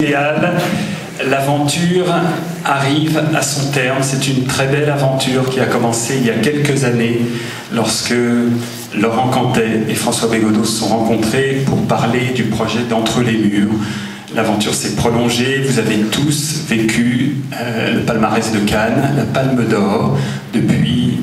idéal. L'aventure arrive à son terme. C'est une très belle aventure qui a commencé il y a quelques années lorsque Laurent Cantet et François Bégodeau se sont rencontrés pour parler du projet d'Entre les murs. L'aventure s'est prolongée, vous avez tous vécu le palmarès de Cannes, la Palme d'Or. Depuis,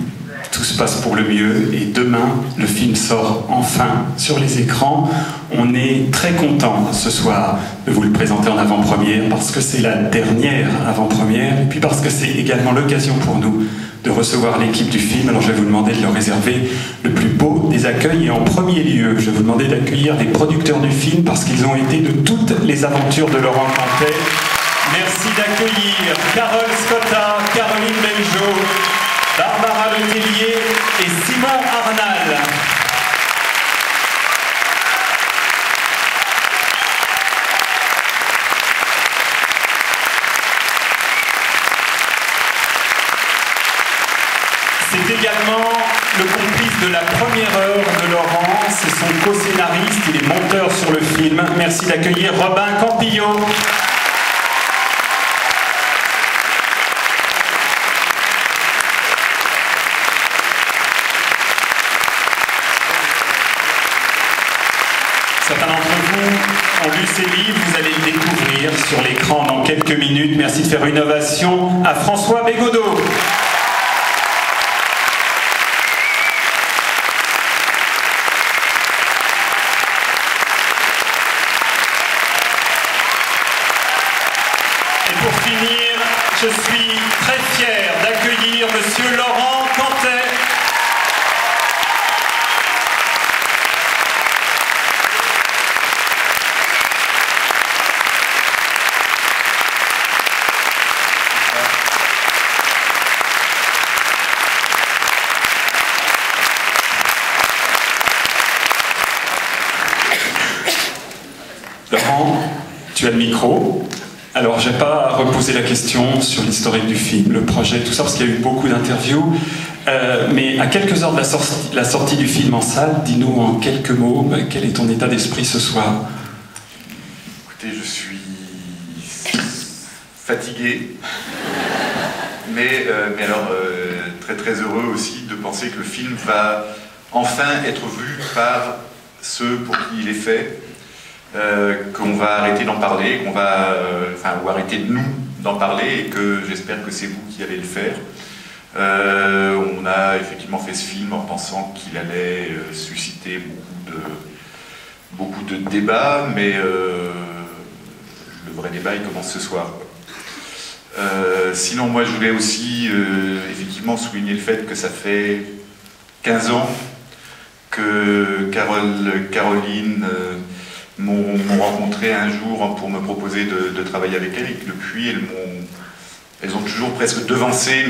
tout se passe pour le mieux et demain, le film sort enfin sur les écrans. On est très content ce soir de vous le présenter en avant-première parce que c'est la dernière avant-première et puis parce que c'est également l'occasion pour nous de recevoir l'équipe du film. Alors je vais vous demander de leur réserver le plus beau des accueils et en premier lieu, je vais vous demander d'accueillir les producteurs du film parce qu'ils ont été de toutes les aventures de Laurent Cantet. Merci d'accueillir Carole Scotta, Caroline Belgeau, Barbara Letellier et Simon Arnal. C'est également le complice de la première heure de Laurent, c'est son co-scénariste, il est monteur sur le film. Merci d'accueillir Robin Campillo. Certains d'entre vous ont lu ces livres, vous allez le découvrir sur l'écran dans quelques minutes. Merci de faire une ovation à François Bégodeau. Et pour finir, je suis très fier d'accueillir Monsieur Laurent Cantet. Laurent, tu as le micro. Alors, je n'ai pas reposé la question sur l'historique du film, le projet, tout ça, parce qu'il y a eu beaucoup d'interviews. Mais à quelques heures de la sortie du film en salle, dis-nous en quelques mots, quel est ton état d'esprit ce soir? Écoutez, je suis fatigué, mais alors très très heureux aussi de penser que le film va enfin être vu par ceux pour qui il est fait. Qu'on va arrêter d'en parler, ou arrêter de nous d'en parler, et que j'espère que c'est vous qui allez le faire. On a effectivement fait ce film en pensant qu'il allait susciter beaucoup de débats, mais le vrai débat il commence ce soir. Sinon, moi je voulais aussi effectivement souligner le fait que ça fait 15 ans que Caroline m'ont rencontré un jour pour me proposer de travailler avec elles, et que depuis elles ont toujours presque devancé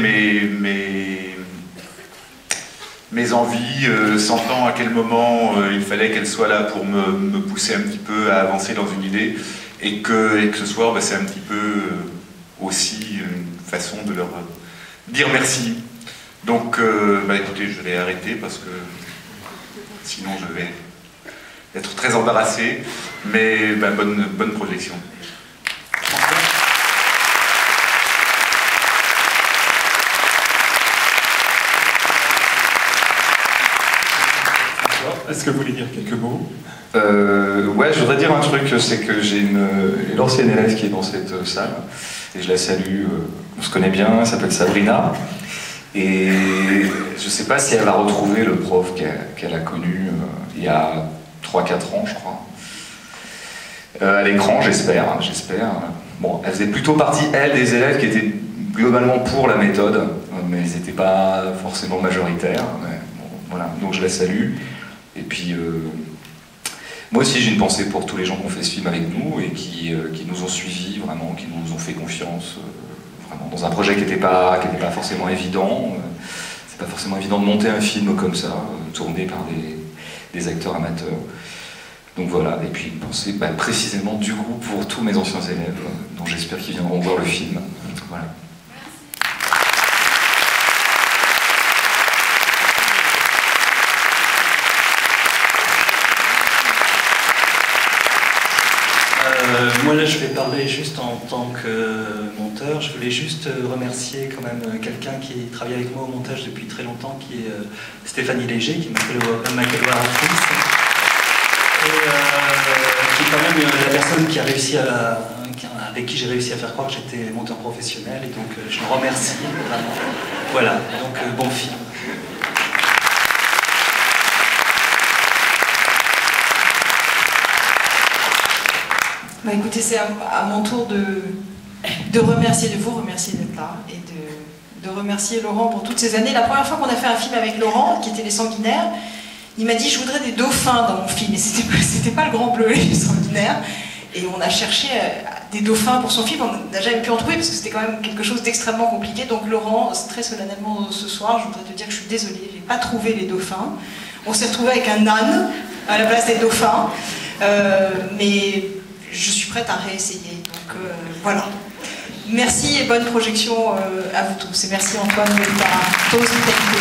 mes envies, sentant à quel moment il fallait qu'elles soient là pour me pousser un petit peu à avancer dans une idée, et que ce soir c'est un petit peu aussi une façon de leur dire merci. Donc écoutez, je vais arrêter parce que sinon je vais être très embarrassé, mais bonne projection. Est-ce que vous voulez dire quelques mots? Ouais, je voudrais dire un truc, c'est que j'ai une ancienne élève qui est dans cette salle, et je la salue, on se connaît bien, elle s'appelle Sabrina, et je sais pas si elle va retrouver le prof qu'elle a connu il y a 3-4 ans, je crois. À l'écran, j'espère. Bon, elle faisait plutôt partie, elle, des élèves qui étaient globalement pour la méthode, mais ils n'étaient pas forcément majoritaires. Mais bon, voilà, donc je la salue. Et puis, moi aussi, j'ai une pensée pour tous les gens qui ont fait ce film avec nous et qui nous ont suivis, vraiment, qui nous ont fait confiance, vraiment, dans un projet qui n'était pas forcément évident. C'est pas forcément évident de monter un film comme ça, tourné par des acteurs amateurs. Donc voilà, et puis une pensée précisément du coup pour tous mes anciens élèves, dont j'espère qu'ils viendront voir le film. Voilà. Moi là je vais parler juste en tant que monteur. Je voulais juste remercier quand même quelqu'un qui travaille avec moi au montage depuis très longtemps, qui est Stéphanie Léger, qui est ma collaboratrice. Et qui est quand même la personne qui a réussi avec qui j'ai réussi à faire croire que j'étais monteur professionnel, et donc je le remercie vraiment. Voilà, donc bon film. Bah écoutez, c'est à mon tour de vous remercier d'être là, et de remercier Laurent pour toutes ces années. La première fois qu'on a fait un film avec Laurent, qui était Les Sanguinaires, il m'a dit je voudrais des dauphins dans mon film, et c'était pas le Grand Bleu, Les Sanguinaires, et on a cherché des dauphins pour son film, on n'a jamais pu en trouver parce que c'était quand même quelque chose d'extrêmement compliqué. Donc Laurent, très solennellement ce soir, je voudrais te dire que je suis désolée, j'ai pas trouvé les dauphins. On s'est retrouvé avec un âne à la place des dauphins, mais je suis prête à réessayer, donc voilà. Merci et bonne projection à vous tous, et merci Antoine de ta hospitalité.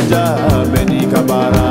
Jaja Beni Kabara.